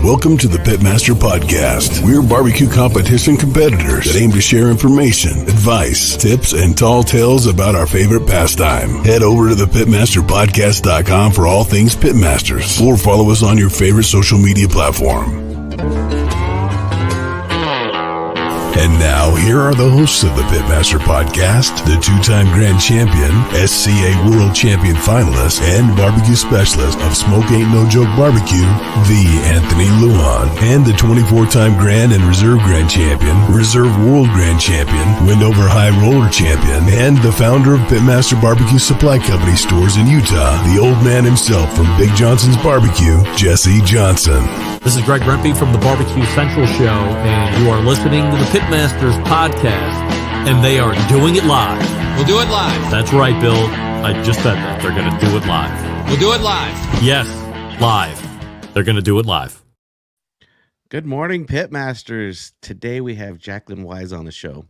Welcome to the Pitmaster Podcast. We're barbecue competition competitors that aim to share information, advice, tips, and tall tales about our favorite pastime. Head over to thepitmasterpodcast.com for all things Pitmasters, or follow us on your favorite social media platform. And now, here are the hosts of the Pitmaster Podcast, the two-time grand champion, SCA World Champion finalist, and barbecue specialist of Smoke Ain't No Joke Barbecue, the Anthony Lujan, and the 24-time grand and reserve grand champion, reserve world grand champion, Windover High Roller champion, and the founder of Pitmaster Barbecue Supply Company stores in Utah, the old man himself from Big Johnson's Barbecue, Jesse Johnson. This is Greg Rempe from the Barbecue Central Show, and you are listening to the Pitmasters Podcast, and they are doing it live. We'll do it live. That's right, Bill. I just said that. They're going to do it live. We'll do it live. Yes, live. They're going to do it live. Good morning, Pitmasters. Today we have Jacqueline Wise on the show.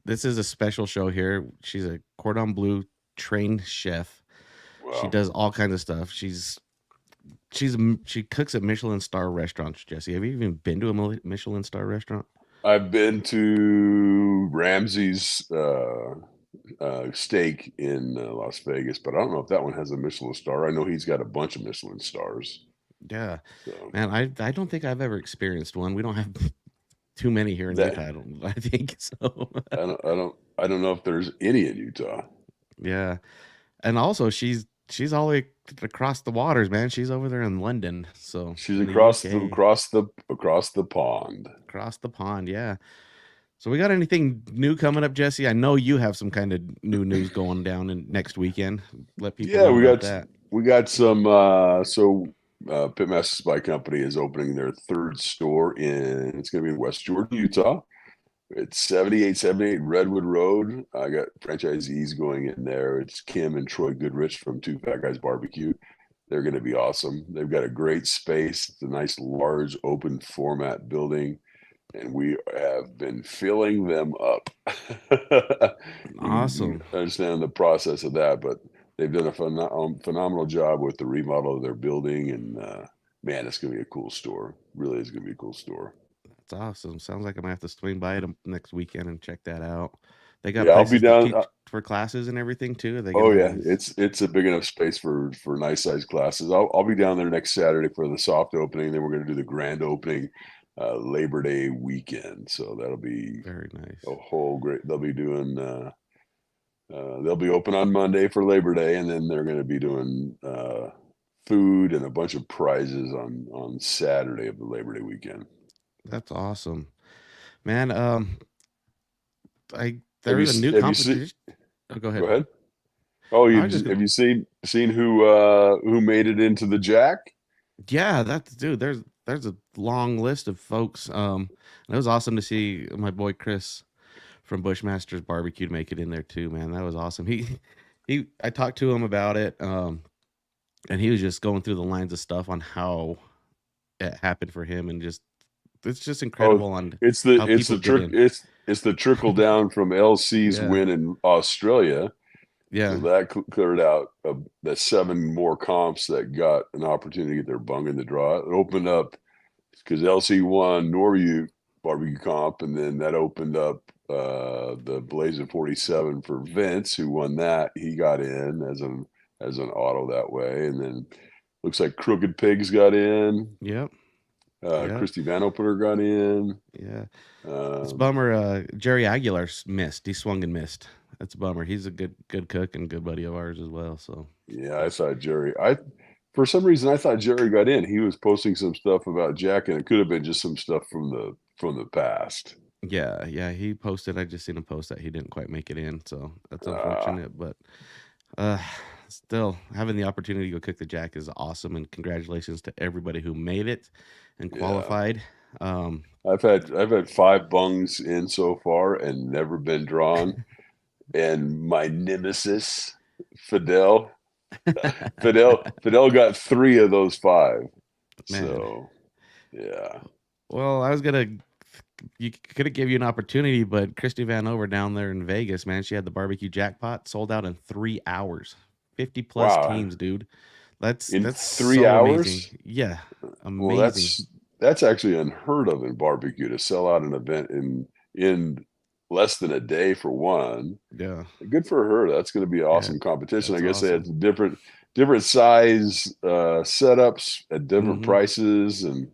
This is a special show here. She's a Cordon Bleu trained chef. Wow. She does all kinds of stuff. She cooks at Michelin Star restaurants. Jesse, have you even been to a Michelin Star restaurant? I've been to Ramsey's Steak in Las Vegas, but I don't know if that one has a Michelin Star. I know he's got a bunch of Michelin Stars. Yeah, so. Man, I don't think I've ever experienced one. We don't have too many here in Utah. I think so. I don't know if there's any in Utah. Yeah, and also she's all the way across the waters, man. She's over there in London, so she's across the pond. Across the pond, yeah. So we got anything new coming up, Jesse? I know you have some kind of new news going down in next weekend. Let people know about that. We got some. Pitmaster Supply Company is opening their third store it's going to be in West Jordan, Utah. It's 7878 Redwood Road. I got franchisees going in there. It's Kim and Troy Goodrich from Two Fat Guys Barbecue. They're going to be awesome. They've got a great space. It's a nice, large, open format building, and we have been filling them up. Awesome. I understand the process of that, but they've done a phenomenal job with the remodel of their building, and man, it's going to be a cool store. Really is going to be a cool store. That's awesome. Sounds like I'm gonna have to swing by it next weekend and check that out. They got I'll be down for classes and everything too. It's a big enough space for nice sized classes. I'll be down there next Saturday for the soft opening. Then we're gonna do the grand opening Labor Day weekend. So that'll be very nice. A whole great. They'll be doing. They'll be open on Monday for Labor Day, and then they're gonna be doing food and a bunch of prizes on Saturday of the Labor Day weekend. That's awesome, man. There's a new competition. Go ahead. Oh, have you seen who made it into the Jack? Yeah, There's a long list of folks. It was awesome to see my boy Chris from Bushmaster's Barbecue make it in there too, man. That was awesome. I talked to him about it, and he was just going through the lines of stuff on how it happened for him, and it's just incredible. It's the trickle down from LC's win in Australia. Yeah, so that cleared out the 7 more comps that got an opportunity to get their bung in the draw. It opened up because LC won Norview barbecue comp, and then that opened up the Blazing 47 for Vince, who won that. He got in as an auto that way, and then looks like Crooked Pigs got in. Yep. Christy Van Opener got in. Yeah. It's a bummer. Jerry Aguilar missed. He swung and missed. That's a bummer. He's a good cook and good buddy of ours as well. So yeah, I thought Jerry. For some reason I thought Jerry got in. He was posting some stuff about Jack, and it could have been just some stuff from the past. Yeah, he posted. I just seen him post that he didn't quite make it in, so that's unfortunate. But still, having the opportunity to go cook the Jack is awesome, and congratulations to everybody who made it and qualified. Yeah. I've had 5 bungs in so far and never been drawn. And my nemesis, Fidel got 3 of those 5. Man. So yeah. Well, I was gonna could have give you an opportunity, but Christy Van Over down there in Vegas, man, she had the barbecue jackpot sold out in 3 hours. 50 plus teams, dude. That's 3 so hours. Amazing. Yeah, amazing. Well, that's actually unheard of in barbecue, to sell out an event in less than a day, for one. Yeah. Good for her. That's going to be Yeah. awesome competition. I That's guess they awesome. had different size setups at different Mhm. prices, and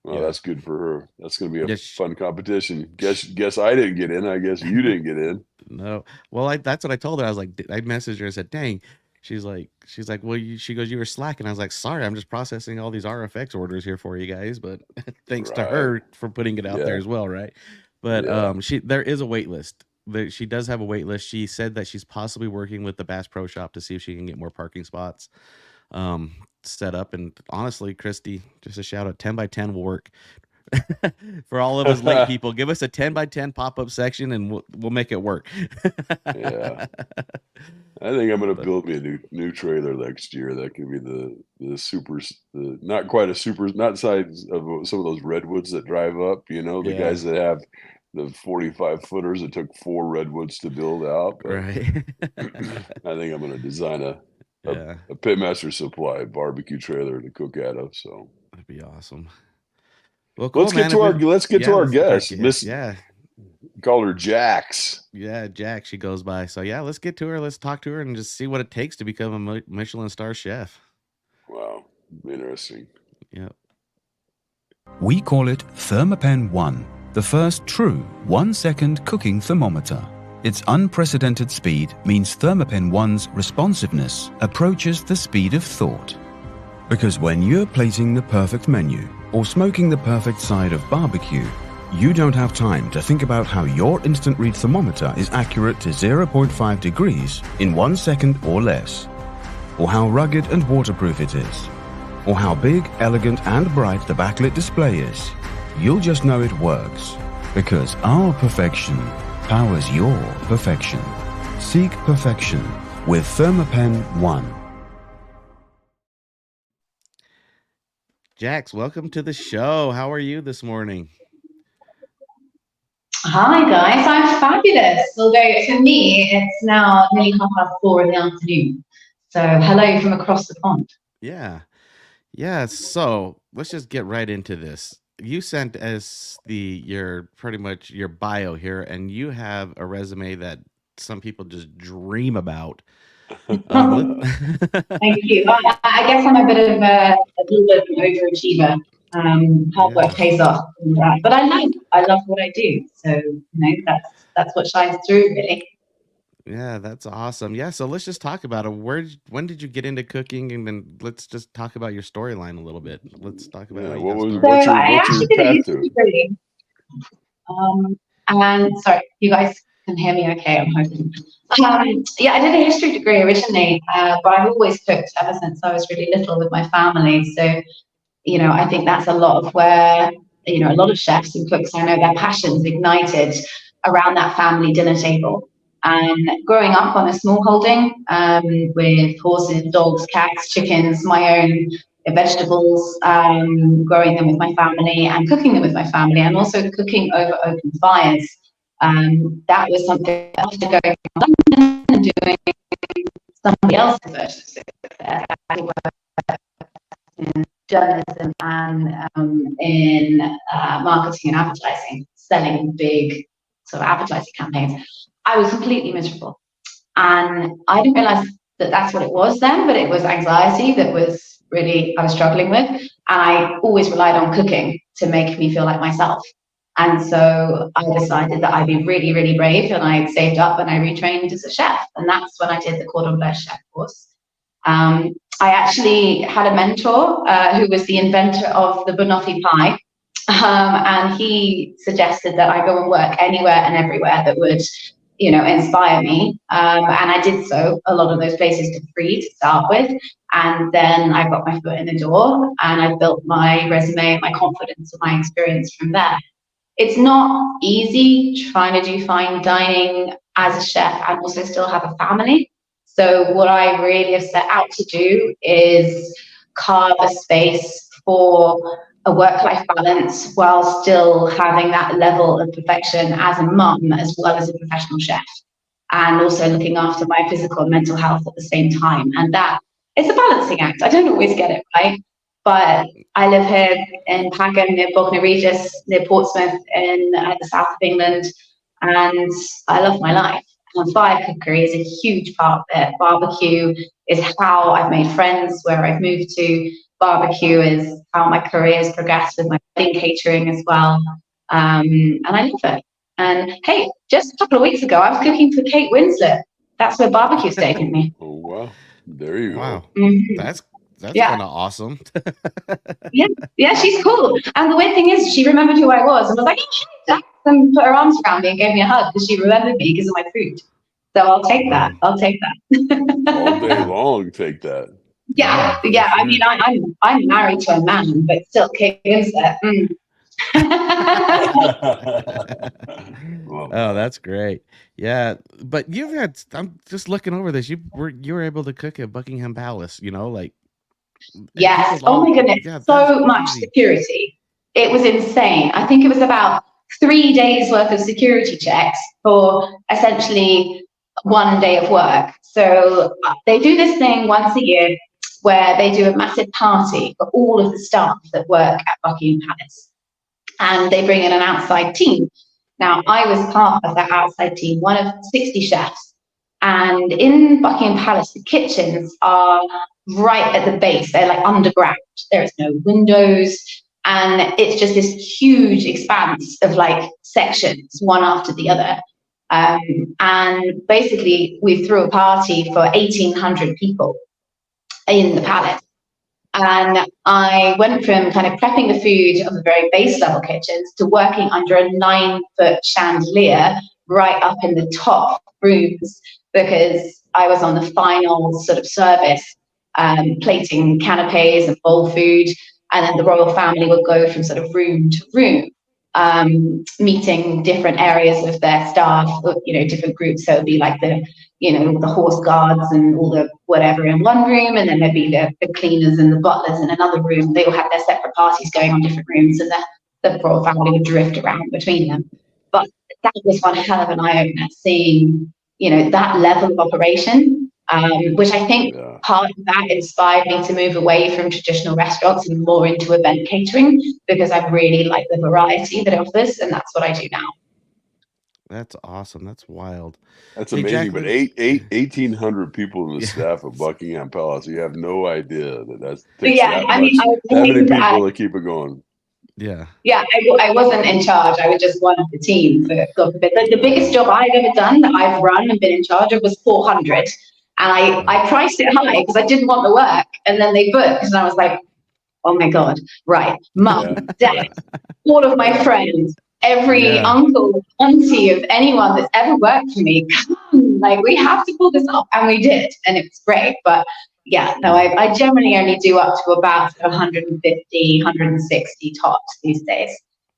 well, Yeah. that's good for her. That's going to be a Yes. fun competition. Guess I didn't get in. I guess you didn't get in. No. Well, that's what I told her. I was like, I messaged her and said, "Dang." She's like, well, she goes, "You were slacking." I was like, "Sorry, I'm just processing all these RFX orders here for you guys." But thanks to Right. her for putting it out there Yeah. as well, right? But Yeah. there is a wait list. She does have a wait list. She said that she's possibly working with the Bass Pro Shop to see if she can get more parking spots set up. And honestly, Christy, just a shout out, 10 by 10 will work. For all of us late people, give us a 10 by 10 pop-up section and we'll make it work. Yeah. I think I'm going to build me a new trailer next year. That could be the super, not quite a super, not size of some of those redwoods that drive up, the Yeah. guys that have the 45 footers that took 4 redwoods to build out. But Right. I think I'm going to design a Yeah, Pitmaster Supply barbecue trailer to cook out of. So that'd be awesome. Well, cool, let's get man. to our Let's get to our guest. guest. Yeah. Call her Jax. Yeah, Jack, she goes by. So yeah, let's get to her. Let's talk to her and just see what it takes to become a Michelin Star chef. Wow, interesting. Yep. We call it Thermapen 1, the first true 1-second cooking thermometer. Its unprecedented speed means Thermapen 1's responsiveness approaches the speed of thought. Because when you're plating the perfect menu or smoking the perfect side of barbecue, you don't have time to think about how your instant read thermometer is accurate to 0.5 degrees in 1 second or less, or how rugged and waterproof it is, or how big, elegant and bright the backlit display is. You'll just know it works, because our perfection powers your perfection. Seek perfection with Thermapen 1. Jax, welcome to the show. How are you this morning? Hi guys, I'm fabulous. Although for me, it's now nearly 4:30 in the afternoon. So hello from across the pond. Yeah. Yeah. So let's just get right into this. You sent us your pretty much your bio here, and you have a resume that some people just dream about. Thank you. I guess I'm a bit of a little bit of an overachiever. Hard work pays off, but I love what I do. So that's what shines through, really. Yeah, that's awesome. Yeah, so let's just talk about it. When did you get into cooking, and then let's just talk about your storyline a little bit. Let's talk about how you got started. what's I your actually did a path history degree. And sorry, you guys can hear me okay, I'm hoping. Yeah, I did a history degree originally, but I've always cooked ever since I was really little with my family. So, I think that's a lot of where, a lot of chefs and cooks, I know their passions ignited around that family dinner table. And growing up on a small holding with horses, dogs, cats, chickens, my own vegetables, growing them with my family and cooking them with my family, and also cooking over open fires. That was something after going from London and doing somebody else's version of it. In journalism and in marketing and advertising, selling big sort of advertising campaigns. I was completely miserable. And I didn't realize that that's what it was then, but it was anxiety that was really, I was struggling with. And I always relied on cooking to make me feel like myself. And so I decided that I'd be really, really brave, and I saved up and I retrained as a chef. And that's when I did the Cordon Bleu chef course. I actually had a mentor who was the inventor of the banoffee pie. And he suggested that I go and work anywhere and everywhere that would, inspire me. And I did so, a lot of those places for free to start with. And then I got my foot in the door and I built my resume, my confidence, and my experience from there. It's not easy trying to do fine dining as a chef and also still have a family. So what I really have set out to do is carve a space for a work-life balance while still having that level of perfection as a mum as well as a professional chef, and also looking after my physical and mental health at the same time. And that it's a balancing act. I don't always get it right, But I live here in Pagham, near Bognor Regis, near Portsmouth, in the south of England, and I love my life. And Fire-Cookery is a huge part of it. Barbecue is how I've made friends where I've moved to. Barbecue is how my career has progressed with my wedding catering as well. And I love it. And hey, just a couple of weeks ago, I was cooking for Kate Winslet. That's where barbecue's taken me. Oh, wow. There you Wow. go. Mm-hmm. That's Yeah. kind of awesome. Yeah, she's cool. And the weird thing is, she remembered who I was and was like, hey, and put her arms around me and gave me a hug because she remembered me because of my food. So I'll take that. I'll take that. All day long, take that. Yeah. I mean, I'm married to a man, but still, Kate Winslet. Oh, that's great. Yeah, but you've had. I'm just looking over this. You were able to cook at Buckingham Palace. Like. Yes. Oh my goodness. Yeah, so much security. It was insane. I think it was about 3 days worth of security checks for essentially 1 day of work. So they do this thing once a year where they do a massive party for all of the staff that work at Buckingham Palace. And they bring in an outside team. Now, I was part of that outside team, one of 60 chefs. And in Buckingham Palace, the kitchens are right at the base. They're like underground. There is no windows. And it's just this huge expanse of like sections, one after the other. And basically, we threw a party for 1,800 people in the palace. And I went from kind of prepping the food of the very base level kitchens to working under a 9-foot chandelier right up in the top rooms, because I was on the final sort of service, plating canapes and bowl food. And then the royal family would go from sort of room to room, meeting different areas of their staff, different groups. So it'd be like the horse guards and all the whatever in one room, and then there'd be the cleaners and the butlers in another room. They all had their separate parties going on different rooms, and the royal family would drift around between them. But that was one hell of an eye-opener, seeing, that level of operation, which I think part of that inspired me to move away from traditional restaurants and more into event catering, because I really like the variety that it offers, and that's what I do now. That's awesome. That's wild. That's Hey, amazing. Jacqueline. But 1,800 people in the staff of Buckingham Palace. You have no idea that Takes that many people to keep it going. Yeah. Yeah, I wasn't in charge. I was just one of the team. For God forbid. The biggest job I've ever done that I've run and been in charge of was 400. And I priced it high because I didn't want the work. And then they booked, and I was like, oh my God, right. Mum, dad, all of my friends, every uncle, auntie of anyone that's ever worked for me, like, we have to pull this off. And we did. And it was great. But I generally only do up to about 150, 160 tops these days.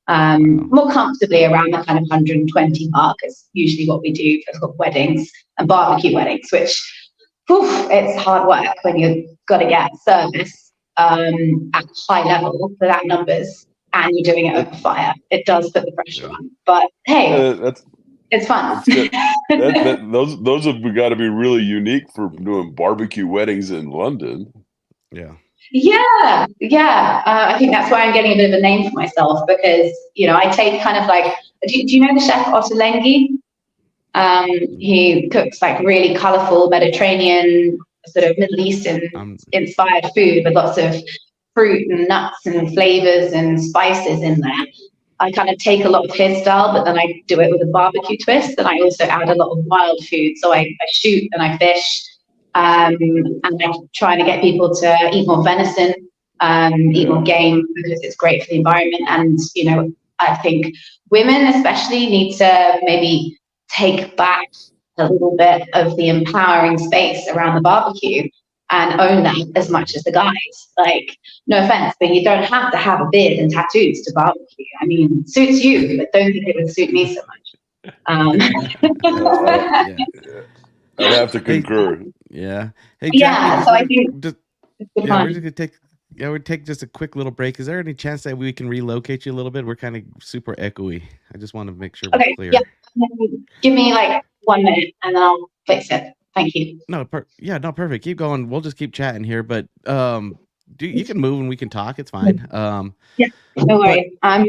More comfortably around the kind of 120 mark is usually what we do for weddings and barbecue weddings, which, it's hard work when you've got to get service at high level for that numbers, and you're doing it over fire. It does put the pressure on. But hey, it's fun. Those have got to be really unique for doing barbecue weddings in London. Yeah. I think that's why I'm getting a bit of a name for myself, because I take kind of like, do you know the chef Ottolenghi? He cooks like really colorful Mediterranean, sort of Middle Eastern inspired food with lots of fruit and nuts and flavors and spices in there. I kind of take a lot of his style, but then I do it with a barbecue twist, and I also add a lot of wild food. So I shoot and I fish, and I'm trying to get people to eat more venison, eat more game, because it's great for the environment. And I think women especially need to maybe take back a little bit of the empowering space around the barbecue and own that as much as the guys. Like, no offense, but you don't have to have a beard and tattoos to barbecue. I mean, suits you, but don't think it would suit me so much. I'd have to concur. Yeah. Hey, Jacqueline, so I think we're just gonna take just a quick little break. Is there any chance that we can relocate you a little bit? We're kind of super echoey. I just want to make sure we're clear. Yeah. Give me like 1 minute and then I'll fix it. Thank you. No, perfect. Keep going. We'll just keep chatting here. But you can move and we can talk. It's fine. Yeah, no worries. I'm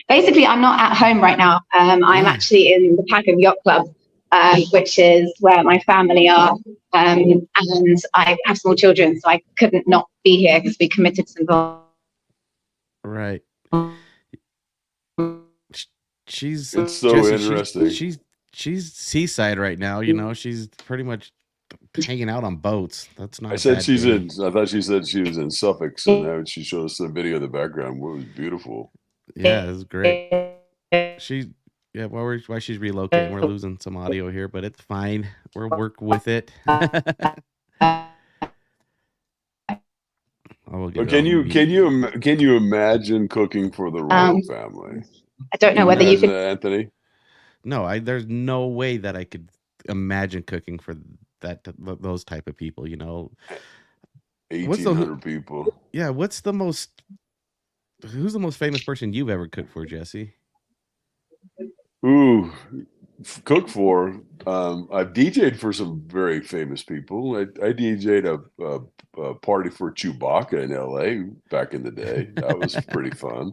basically I'm not at home right now. I'm actually in the Pagham Yacht Club, which is where my family are, and I have small children, so I couldn't not be here because we committed some. Right. She's It's so Jesse, interesting. she's seaside right now. You know, she's pretty much hanging out on boats. That's not. I thought she said she was in Suffolk, and now she showed us the video in the background. It was beautiful. Yeah, it was great. While she's relocating, we're losing some audio here, but it's fine. We'll work with it. Can you imagine cooking for the royal family? I don't know whether you could, Anthony. No, there's no way that I could imagine cooking for those type of people. You know, 1,800 people. Yeah, who's the most famous person you've ever cooked for, Jesse? Ooh, cook for. I've DJ'd for some very famous people. I DJ'd a party for Chewbacca in LA back in the day. That was pretty fun.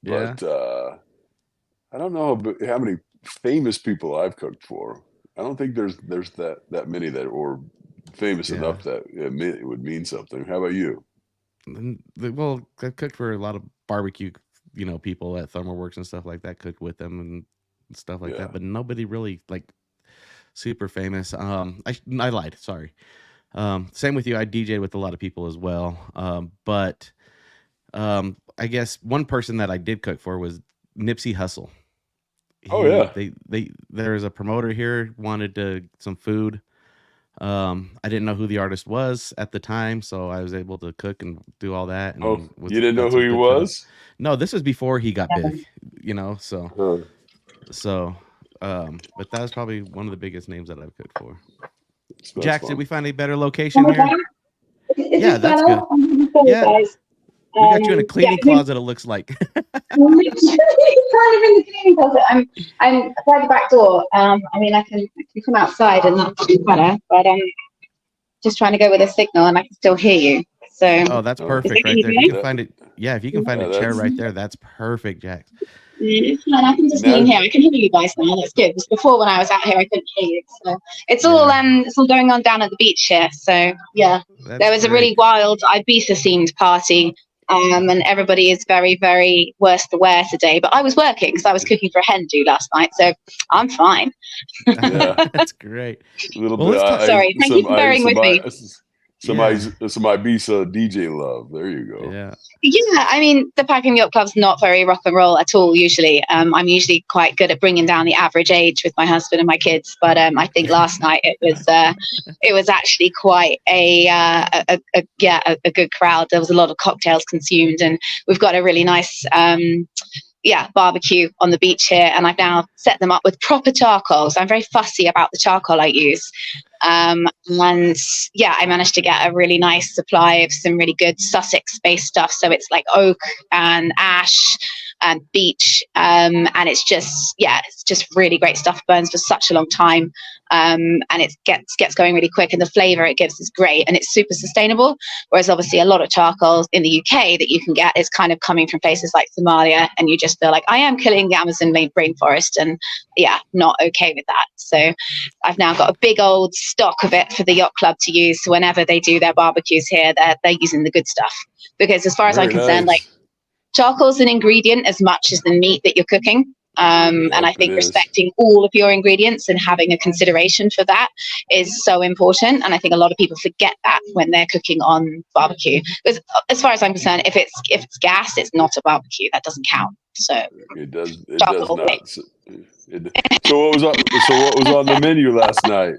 Yeah. But I don't know how many famous people I've cooked for. I don't think there's that many that were famous enough that it would mean something. How about you? Well, I cooked for a lot of barbecue, people at Thermal Works and stuff like that. Cooked with them and stuff like that, but nobody really like super famous. I lied. Sorry. Same with you. I DJ'd with a lot of people as well. But I guess one person that I did cook for was Nipsey Hussle. There was a promoter here wanted some food. I didn't know who the artist was at the time, so I was able to cook and do all that. And you didn't know who he was? No, this was before he got big. But that was probably one of the biggest names that I've cooked for. Jax, did we find a better location here? Yeah, that's good. Yeah. Guys. We got you in a cleaning closet, it looks like. I'm literally kind of in the cleaning closet. I'm by the back door. I can come outside and that's better, but I'm just trying to go with a signal and I can still hear you. So that's perfect right there. If you can find it, if you can find a chair right there, that's perfect, Jax. I can just be in here. I can hear you guys now. That's good. Because before when I was out here, I couldn't hear you. So it's all going on down at the beach here. So yeah, there was a really wild Ibiza themed party. And everybody is very, very worse for wear today. But I was working because I was cooking for a hen do last night, so I'm fine. That's great. Sorry, thank you for bearing with me. Some Ibiza DJ love. There you go. Yeah. Yeah, the Pagham Yacht Club's not very rock and roll at all usually. I'm usually quite good at bringing down the average age with my husband and my kids, but I think last night it was actually quite a good crowd. There was a lot of cocktails consumed, and we've got a really nice barbecue on the beach here, and I've now set them up with proper charcoal. So I'm very fussy about the charcoal I use. I managed to get a really nice supply of some really good Sussex-based stuff. So it's like oak and ash and beech, and it's just really great stuff. Burns for such a long time, and it gets going really quick, and the flavor it gives is great, and it's super sustainable. Whereas obviously a lot of charcoal in the UK that you can get is kind of coming from places like Somalia, and you just feel like I am killing the Amazon rainforest, and not okay with that. So I've now got a big old stock of it for the yacht club to use. So whenever they do their barbecues here, they're using the good stuff, because as far as I'm concerned, like, charcoal's an ingredient as much as the meat that you're cooking. And I think respecting all of your ingredients and having a consideration for that is so important. And I think a lot of people forget that when they're cooking on barbecue. Because as far as I'm concerned, if it's gas, it's not a barbecue. That doesn't count. So it does not. So what was on the menu last night?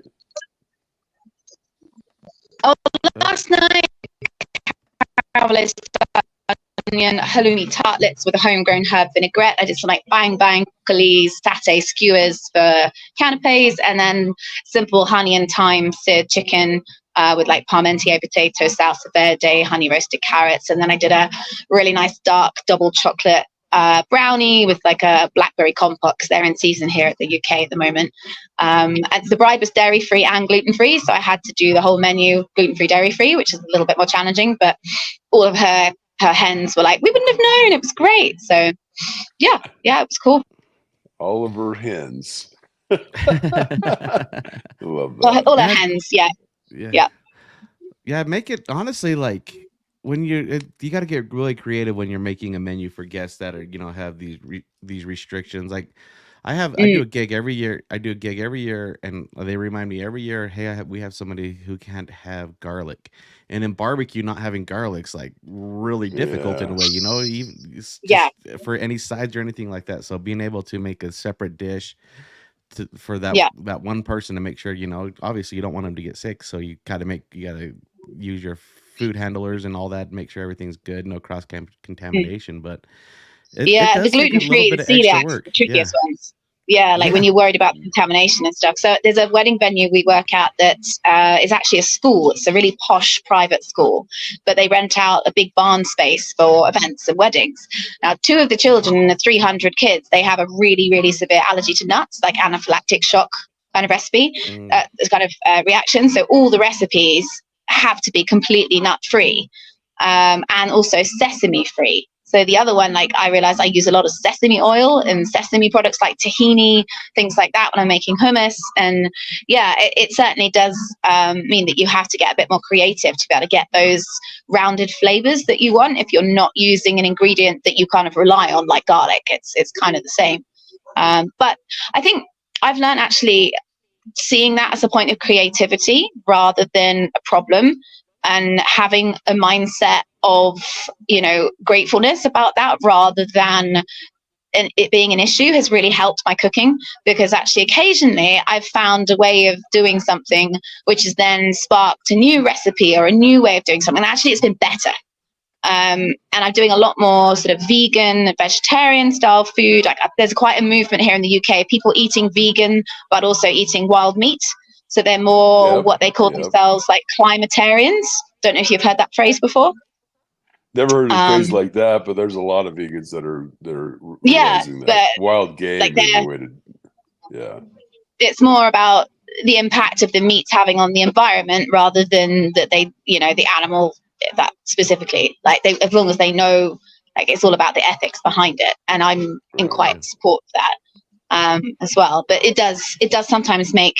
Oh, last night, travelers onion halloumi tartlets with a homegrown herb vinaigrette. I did some like bang bang broccoli satay skewers for canapes, and then simple honey and thyme seared chicken with like parmentier potato, salsa verde, honey roasted carrots, and then I did a really nice dark double chocolate brownie with like a blackberry compote, because they're in season here at the UK at the moment. And the bride was dairy free and gluten free, so I had to do the whole menu gluten free, dairy free, which is a little bit more challenging, but all of her hens were like, we wouldn't have known. It was great. So yeah, it was cool. Oliver hens. Love that. All her hens. Yeah. Make it honestly, like when you got to get really creative when you're making a menu for guests that are, have these restrictions. Like I do a gig every year. And they remind me every year, hey, we have somebody who can't have garlic. And in barbecue, not having garlic's like really difficult in a way, even for any sides or anything like that. So being able to make a separate dish for that one person to make sure, obviously you don't want them to get sick. So you got to use your food handlers and all that, make sure everything's good, no cross contamination. But the gluten-free, the celiac, the trickiest ones. When you're worried about contamination and stuff. So there's a wedding venue we work at that is actually a school. It's a really posh private school, but they rent out a big barn space for events and weddings. Now, 2 of the children and the 300 kids, they have a really, really severe allergy to nuts, like anaphylactic shock kind of recipe, reaction. So all the recipes have to be completely nut-free and also sesame-free. So the other one, like I realized I use a lot of sesame oil and sesame products like tahini, things like that when I'm making hummus. And it certainly does mean that you have to get a bit more creative to be able to get those rounded flavors that you want. If you're not using an ingredient that you kind of rely on, like garlic, it's kind of the same. But I think I've learned actually seeing that as a point of creativity rather than a problem, and having a mindset of, gratefulness about that rather than it being an issue has really helped my cooking, because actually occasionally I've found a way of doing something which has then sparked a new recipe or a new way of doing something. And actually it's been better. And I'm doing a lot more sort of vegan and vegetarian style food. There's quite a movement here in the UK, people eating vegan, but also eating wild meat. So they're more what they call themselves like climatarians. Don't know if you've heard that phrase before. Never heard a phrase like that, but there's a lot of vegans that are realizing that wild game is the way to. It's more about the impact of the meats having on the environment rather than that they, the animal that specifically. Like as long as they know, like it's all about the ethics behind it, and I'm in quite support of that as well. But it does sometimes make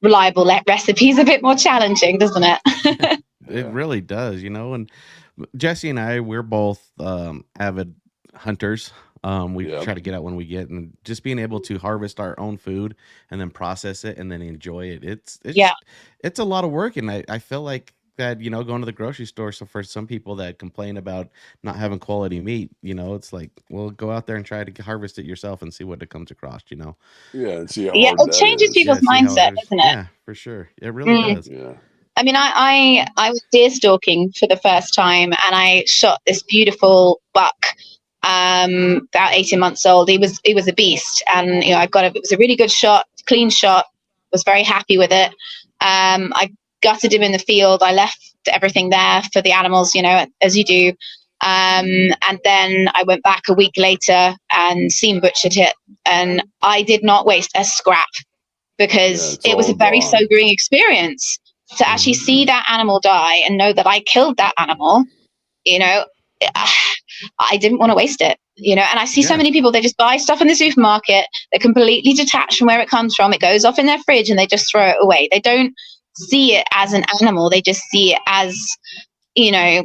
reliable recipes a bit more challenging, doesn't it? It really does, and Jesse and I, we're both avid hunters. We try to get out when we get, and just being able to harvest our own food and then process it and then enjoy it. It's a lot of work. And I feel like that, going to the grocery store. So for some people that complain about not having quality meat, it's like, well, go out there and try to harvest it yourself and see what it comes across, and see how hard it changes people's mindset, doesn't it? Yeah, for sure. It really does. Yeah. I mean, I was deer stalking for the first time, and I shot this beautiful buck, about 18 months old. He was a beast, and it was a really good shot, clean shot. Was very happy with it. I gutted him in the field. I left everything there for the animals, as you do. And then I went back a week later and scene butchered it, and I did not waste a scrap, because it was a very sobering experience to actually see that animal die and know that I killed that animal. I didn't want to waste it, and I see so many people, they just buy stuff in the supermarket, they're completely detached from where it comes from, it goes off in their fridge and they just throw it away. They don't see it as an animal, they just see it as, I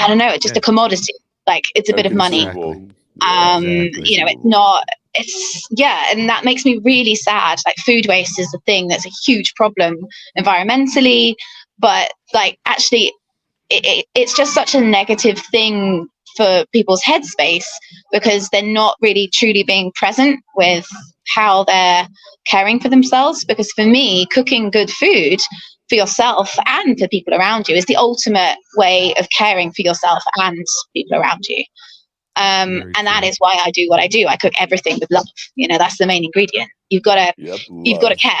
don't know, it's just a commodity, like it's a bit of money. It's not, and that makes me really sad. Like food waste is a thing that's a huge problem environmentally, but like actually it's just such a negative thing for people's headspace, because they're not really truly being present with how they're caring for themselves. Because for me, cooking good food for yourself and for people around you is the ultimate way of caring for yourself and people around you. And that is why I do what I do. I cook everything with love. That's the main ingredient. You've got to care.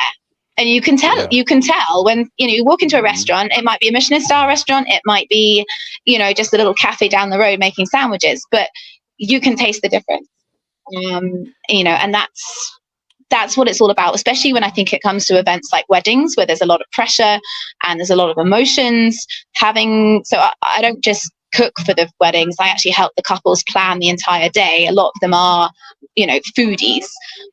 And you can tell when, you walk into a restaurant, it might be a Michelin Star restaurant. It might be, just a little cafe down the road making sandwiches, but you can taste the difference. And that's what it's all about, especially when I think it comes to events like weddings, where there's a lot of pressure and there's a lot of emotions. I don't just cook for the weddings. I actually help the couples plan the entire day. A lot of them are, foodies.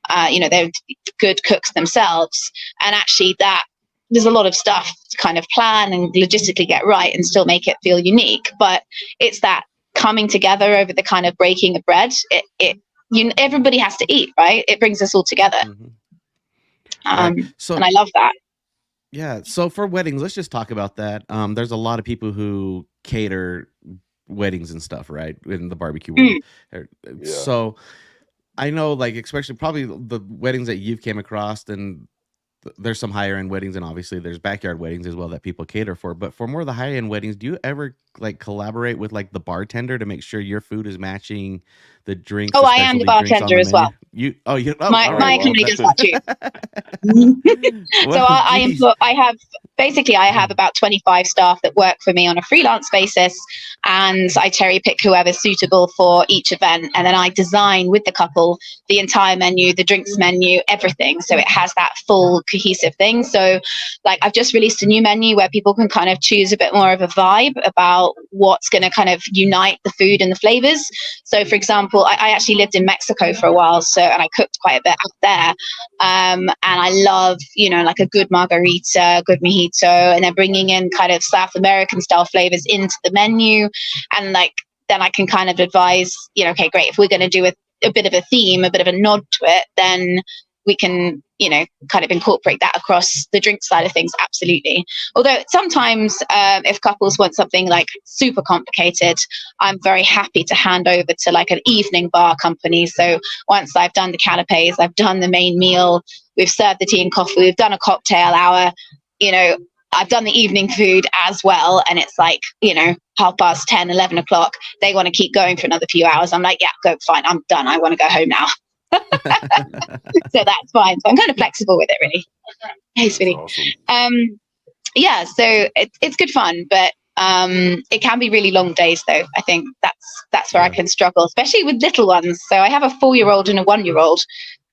They're good cooks themselves. And actually there's a lot of stuff to kind of plan and logistically get right and still make it feel unique. But it's that coming together over the kind of breaking of bread. Everybody has to eat, right? It brings us all together. Right. So, and I love that. Yeah. So for weddings, let's just talk about that. There's a lot of people who cater weddings and stuff, right? In the barbecue world. Yeah. So I know, like, especially probably the weddings that you've came across, and there's some higher end weddings, and obviously there's backyard weddings as well that people cater for. But for more of the high end weddings, do you ever like collaborate with like the bartender to make sure your food is matching the drinks? Oh, I am the bartender as well. My company does that too. So I have about 25 staff that work for me on a freelance basis, and I cherry pick whoever's suitable for each event, and then I design with the couple the entire menu, the drinks menu, everything, so it has that full cohesive thing. So like I've just released a new menu where people can kind of choose a bit more of a vibe about what's going to kind of unite the food and the flavors. So for example, I actually lived in Mexico for a while, and I cooked quite a bit out there, and I love like a good margarita, good mojito, and they're bringing in kind of South American style flavors into the menu, and like then I can kind of advise, okay, great, if we're going to do a bit of a theme, a bit of a nod to it, then we can kind of incorporate that across the drink side of things. Absolutely. Although sometimes if couples want something like super complicated, I'm very happy to hand over to like an evening bar company. So once I've done the canapes, I've done the main meal, we've served the tea and coffee, we've done a cocktail hour, I've done the evening food as well, and it's like 10:30, 11 o'clock, they want to keep going for another few hours. I'm like, yeah, go, fine, I'm done, I want to go home now. So that's fine. So I'm kind of flexible with it, really. Hey, sweetie. Awesome. Yeah, so it's good fun, but it can be really long days, though. I think that's where I can struggle, especially with little ones. So I have a 4-year-old and a 1-year-old.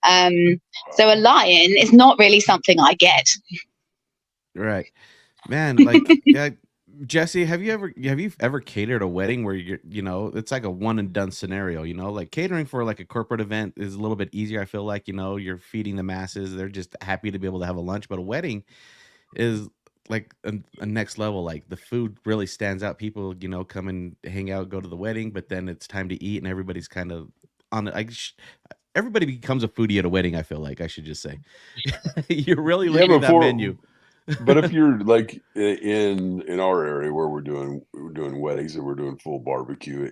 So a lion is not really something I get. Right, man. Like, yeah, Jesse, have you ever catered a wedding where it's like a one and done scenario? Like catering for like a corporate event is a little bit easier. I feel like you're feeding the masses; they're just happy to be able to have a lunch. But a wedding is like a next level. Like the food really stands out. People come and hang out, go to the wedding, but then it's time to eat, and everybody's kind of on it. Everybody becomes a foodie at a wedding. I feel like I should just say you're really looking at that menu. But if you're like in our area where we're doing weddings and we're doing full barbecue,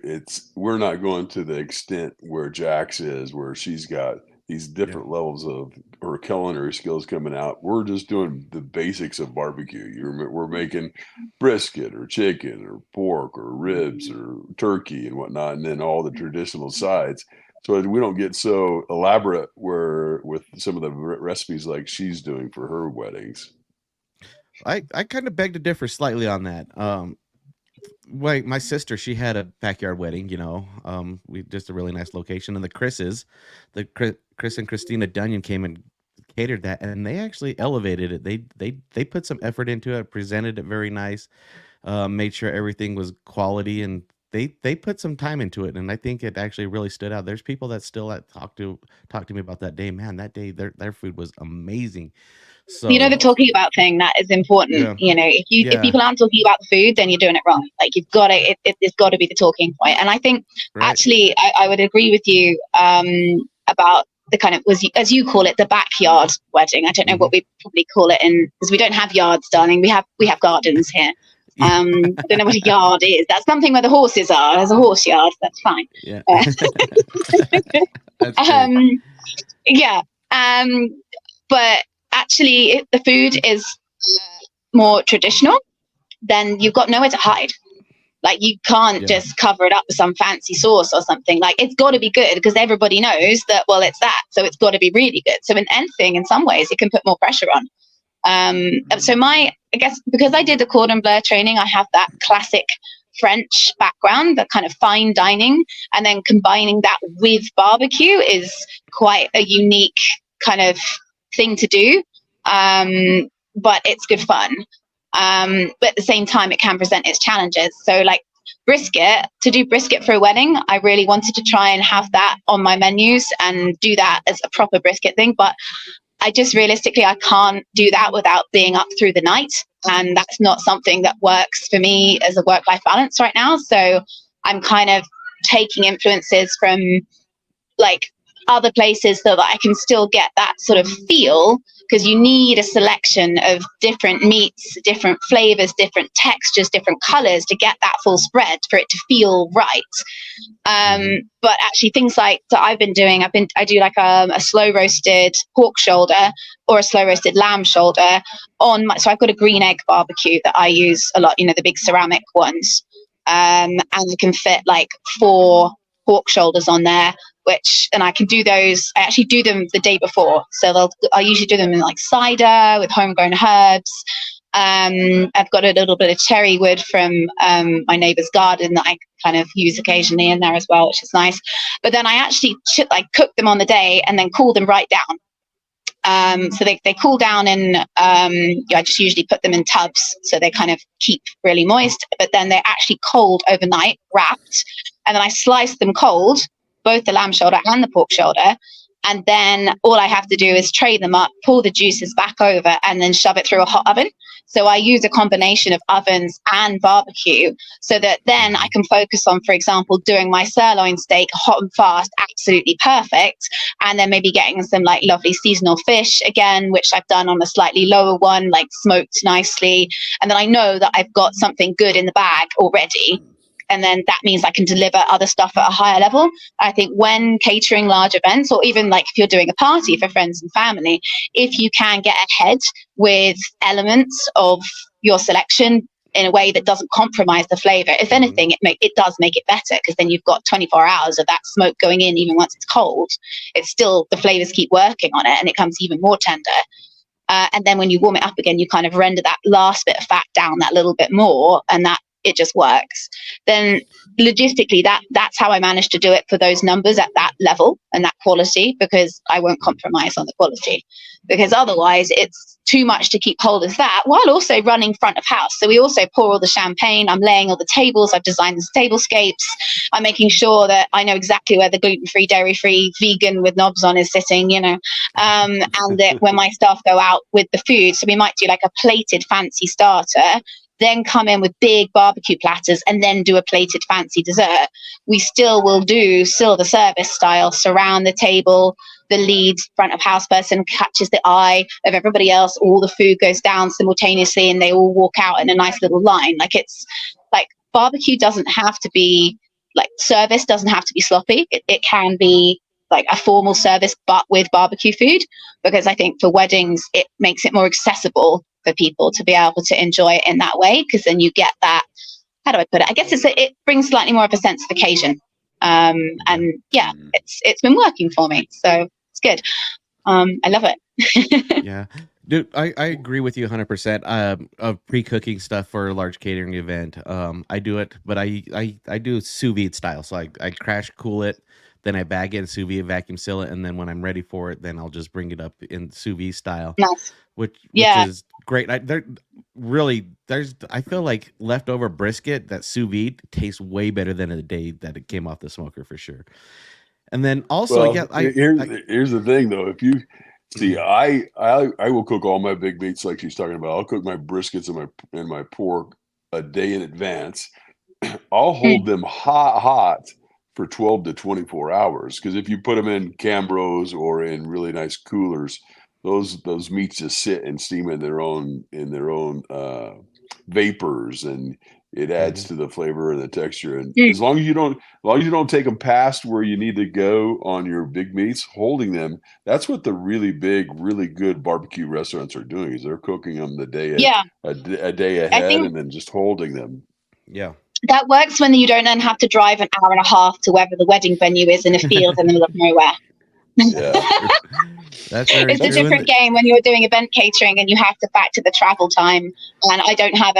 we're not going to the extent where Jax is, where she's got these different levels of her culinary skills coming out. We're just doing the basics of barbecue. We're making brisket or chicken or pork or ribs or turkey and whatnot, and then all the traditional sides. So we don't get so elaborate with some of the recipes like she's doing for her weddings. I kind of beg to differ slightly on that. My sister, she had a backyard wedding, we just a really nice location, and Chris and Christina Dunyan came and catered that, and they actually elevated it. They put some effort into it, presented it very nice, made sure everything was quality, and they put some time into it, and I think it actually really stood out. There's people that still talk to me about that day. Man, that day their food was amazing. So, the talking about thing, that is important. If people aren't talking about the food, then you're doing it wrong. Like you've got to, it's got to be the talking point. And I think actually I would agree with you about the kind of, as you call it, the backyard wedding. I don't know what we probably call it because we don't have yards, darling. We have gardens here. I don't know what a yard is. That's something where the horses are. There's a horse yard. That's fine. Yeah. But actually, if the food is more traditional, then you've got nowhere to hide. Like you can't just cover it up with some fancy sauce or something. Like it's got to be good because everybody knows that, well, it's that. So it's got to be really good. So in anything, in some ways, it can put more pressure on. So I guess because I did the Cordon Bleu training, I have that classic French background, that kind of fine dining, and then combining that with barbecue is quite a unique kind of thing to do. But it's good fun. But at the same time, it can present its challenges. So like to do brisket for a wedding, I really wanted to try and have that on my menus and do that as a proper brisket thing. But I just realistically, I can't do that without being up through the night. And that's not something that works for me as a work-life balance right now. So I'm kind of taking influences from like other places so that I can still get that sort of feel, because you need a selection of different meats, different flavors, different textures, different colors to get that full spread for it to feel right. But actually things like that I've been doing, I do like a slow roasted pork shoulder or a slow roasted lamb shoulder so I've got a green egg barbecue that I use a lot, you know, the big ceramic ones. And I can fit like 4 pork shoulders on there, and I can do those. I actually do them the day before. So I usually do them in like cider with homegrown herbs. I've got a little bit of cherry wood from my neighbor's garden that I kind of use occasionally in there as well, which is nice. But then I actually cook them on the day and then cool them right down. So they cool down in, I just usually put them in tubs so they kind of keep really moist, but then they're actually cold overnight, wrapped. And then I slice them cold, both the lamb shoulder and the pork shoulder. And then all I have to do is tray them up, pour the juices back over, and then shove it through a hot oven. So I use a combination of ovens and barbecue so that then I can focus on, for example, doing my sirloin steak hot and fast, absolutely perfect. And then maybe getting some like lovely seasonal fish again, which I've done on a slightly lower one, like smoked nicely. And then I know that I've got something good in the bag already. And then that means I can deliver other stuff at a higher level. I think when catering large events, or even like if you're doing a party for friends and family, if you can get ahead with elements of your selection in a way that doesn't compromise the flavor, if anything, it does make it better, because then you've got 24 hours of that smoke going in. Even once it's cold, it's still, the flavors keep working on it and it comes even more tender. And then when you warm it up again, you kind of render that last bit of fat down that little bit more, and that it just works. Then logistically, that's how I managed to do it for those numbers at that level and that quality, because I won't compromise on the quality, because otherwise it's too much to keep hold of that while also running front of house. So we also pour all the champagne, I'm laying all the tables, I've designed the tablescapes, I'm making sure that I know exactly where the gluten-free, dairy-free, vegan with knobs on is sitting, you know, and that when my staff go out with the food, so we might do like a plated fancy starter, then come in with big barbecue platters and then do a plated fancy dessert. We still will do silver service style, surround the table, the lead front of house person catches the eye of everybody else, all the food goes down simultaneously and they all walk out in a nice little line. Like, it's like, barbecue doesn't have to be like, service doesn't have to be sloppy. It can be like a formal service, but with barbecue food, because I think for weddings, it makes it more accessible for people to be able to enjoy it in that way, because then you get that, how do I put it? I guess it brings slightly more of a sense of occasion. And yeah, it's been working for me, so it's good. I love it. Yeah, dude, I agree with you 100%. Of pre-cooking stuff for a large catering event, I do it, but I do sous vide style. So I crash cool it, then I bag it in sous vide, vacuum seal it, and then when I'm ready for it, then I'll just bring it up in sous vide style. Nice. Which is great. I feel like leftover brisket that sous vide tastes way better than the day that it came off the smoker, for sure. And then also, here's the thing though. If you see, I will cook all my big meats like she's talking about. I'll cook my briskets and my pork a day in advance. I'll hold them hot for 12 to 24 hours, because if you put them in Cambros or in really nice coolers, those meats just sit and steam in their own vapors, and it adds to the flavor and the texture. And as long as you don't take them past where you need to go on your big meats, holding them, that's what the really big, really good barbecue restaurants are doing, is they're cooking them a day ahead, and then just holding them. Yeah. That works when you don't then have to drive an hour and a half to wherever the wedding venue is in a field in the middle of nowhere. Yeah. It's a different game when you're doing event catering and you have to factor the travel time. And I don't have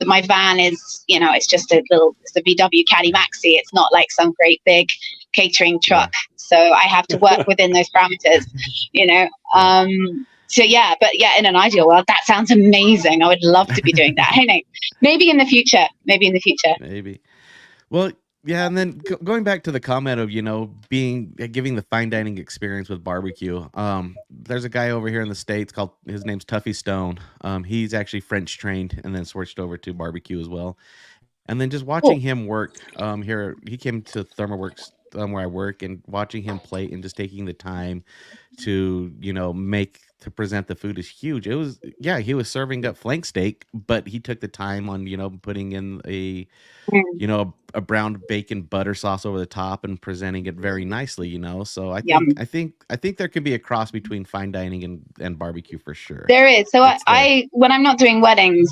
my van is, it's just it's a VW Caddy Maxi. It's not like some great big, catering truck, so I have to work within those parameters, you know. So yeah, but yeah, in an ideal world, that sounds amazing. I would love to be doing that. Hey, Nate, maybe in the future. Maybe. Well, yeah, and then going back to the comment of, you know, giving the fine dining experience with barbecue. There's a guy over here in the States his name's Tuffy Stone. He's actually French trained and then switched over to barbecue as well. And then just watching him work here, he came to ThermoWorks where I work, and watching him plate and just taking the time to, you know, present the food is huge. It was, he was serving up flank steak, but he took the time on, you know, putting in you know, a brown bacon butter sauce over the top and presenting it very nicely, you know. So I think there could be a cross between fine dining and barbecue for sure. There is. So I when I'm not doing weddings,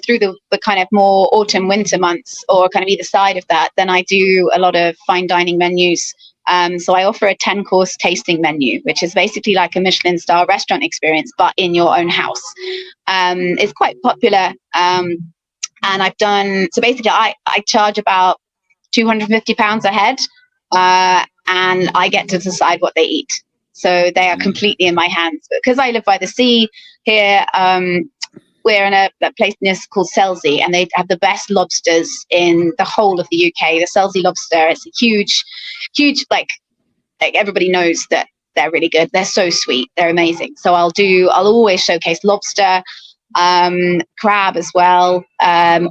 through the kind of more autumn winter months, or kind of either side of that, then I do a lot of fine dining menus. So I offer a 10-course tasting menu, which is basically like a Michelin Star restaurant experience, but in your own house. It's quite popular. And I've done, so basically I charge about £250 a head, and I get to decide what they eat. So they are completely in my hands. Because I live by the sea here, we're in a place called Selsey, and they have the best lobsters in the whole of the UK. The Selsey lobster, it's a huge, like everybody knows that they're really good. They're so sweet. They're amazing. So I'll always showcase lobster, crab as well,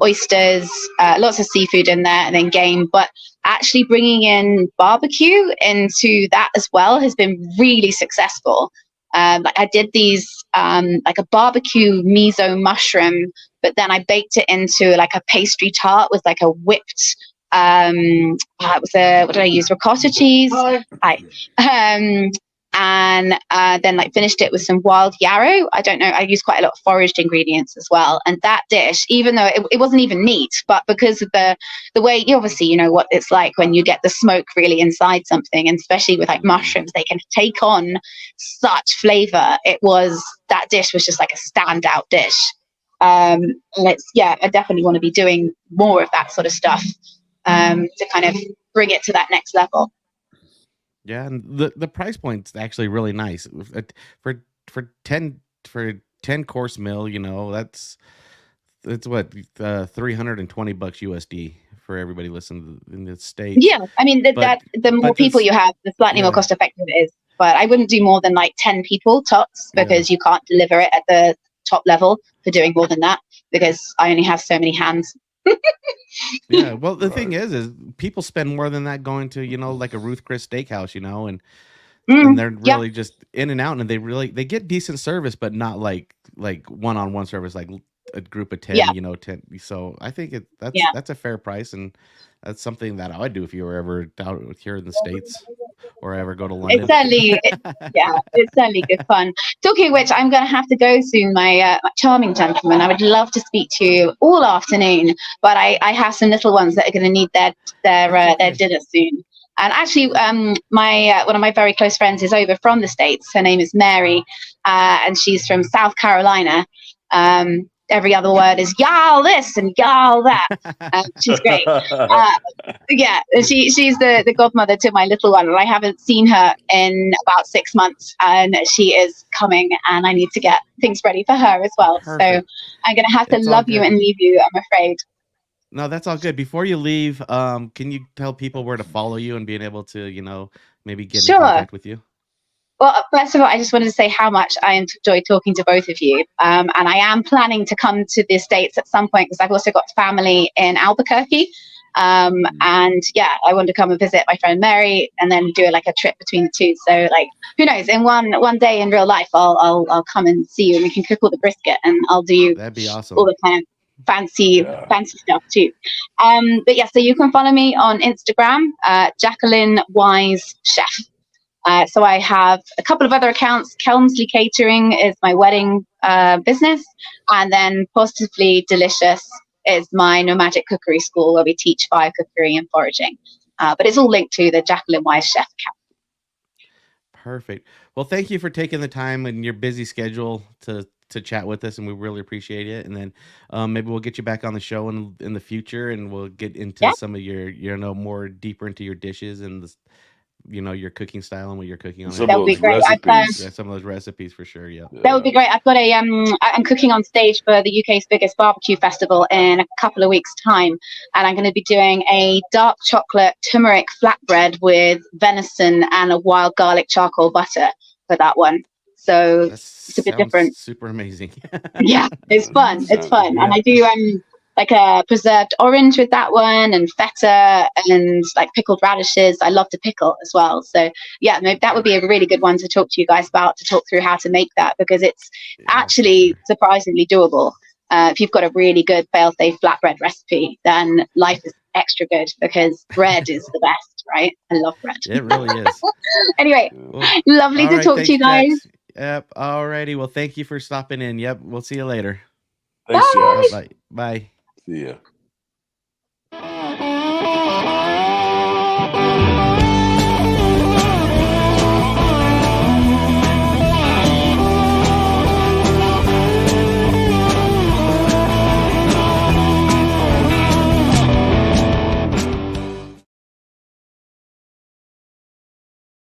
oysters, lots of seafood in there, and then game. But actually bringing in barbecue into that as well has been really successful. Like I did these like a barbecue miso mushroom, but then I baked it into like a pastry tart with like a whipped what did I use, ricotta cheese, and then like finished it with some wild yarrow. I don't know, I use quite a lot of foraged ingredients as well. And that dish, even though it wasn't even meat, but because of the way, obviously you know what it's like when you get the smoke really inside something, and especially with like mushrooms, they can take on such flavor. That dish was just like a standout dish. And I definitely want to be doing more of that sort of stuff, to kind of bring it to that next level. Yeah, and the price point's actually really nice for 10 course meal. You know, that's what $320 USD for everybody listening in the States. Yeah, I mean the more people you have, the slightly more cost effective it is. But I wouldn't do more than like 10 people tops, because you can't deliver it at the top level for doing more than that, because I only have so many hands. Yeah, well, the thing is people spend more than that going to, you know, like a Ruth Chris Steakhouse, you know, and they're really just in and out, and they get decent service, but not like one-on-one service, like a group of 10, you know, 10. So I think that's a fair price, and that's something that I would do if you were ever out here in the States or ever go to London. It's certainly good fun. Talking of which, I'm going to have to go soon, my charming gentleman. I would love to speak to you all afternoon, but I have some little ones that are going to need their dinner soon. And actually, my one of my very close friends is over from the States. Her name is Mary, and she's from South Carolina. Every other word is y'all this and y'all that. She's great. She's the godmother to my little one, and I haven't seen her in about 6 months, and she is coming, and I need to get things ready for her as well. Perfect. So I'm going to have to love you and leave you, I'm afraid. No, that's all good. Before you leave, can you tell people where to follow you and being able to, you know, maybe get in contact with you? Well, first of all, I just wanted to say how much I enjoyed talking to both of you. And I am planning to come to the States at some point, because I've also got family in Albuquerque. And I want to come and visit my friend Mary, and then do like a trip between the two. So like, who knows, in one day in real life, I'll come and see you, and we can cook all the brisket, and I'll do that'd be awesome. All the kind of fancy stuff too. So you can follow me on Instagram, Jacqueline Wise Chef. So I have a couple of other accounts. Kelmsley Catering is my wedding business, and then Positively Delicious is my Nomadic cookery school, where we teach fire-cookery and foraging. But it's all linked to the Jacqueline Wise Chef account. Perfect. Well, thank you for taking the time in your busy schedule to to chat with us, and we really appreciate it. And then maybe we'll get you back on the show in the future, and we'll get into some of your more deeper into your dishes and the, your cooking style and what you're cooking on. Some of those recipes. Yeah, some of those recipes for sure. Yeah. That would be great. I've got I'm cooking on stage for the UK's biggest barbecue festival in a couple of weeks' time. And I'm going to be doing a dark chocolate turmeric flatbread with venison and a wild garlic charcoal butter for that one. So it's a bit different. Super amazing. Yeah, it's fun. It's fun. Yeah. And I do like a preserved orange with that one, and feta, and like pickled radishes. I love to pickle as well. So yeah, maybe that would be a really good one to talk to you guys about, to talk through how to make that, because it's actually surprisingly doable. If you've got a really good fail-safe flatbread recipe, then life is extra good, because bread is the best, right? I love bread. It really is. Anyway, lovely to talk to you guys. Jax. Yep. Alrighty. Well, thank you for stopping in. Yep. We'll see you later. Thanks, Jax. Bye. Bye. See ya.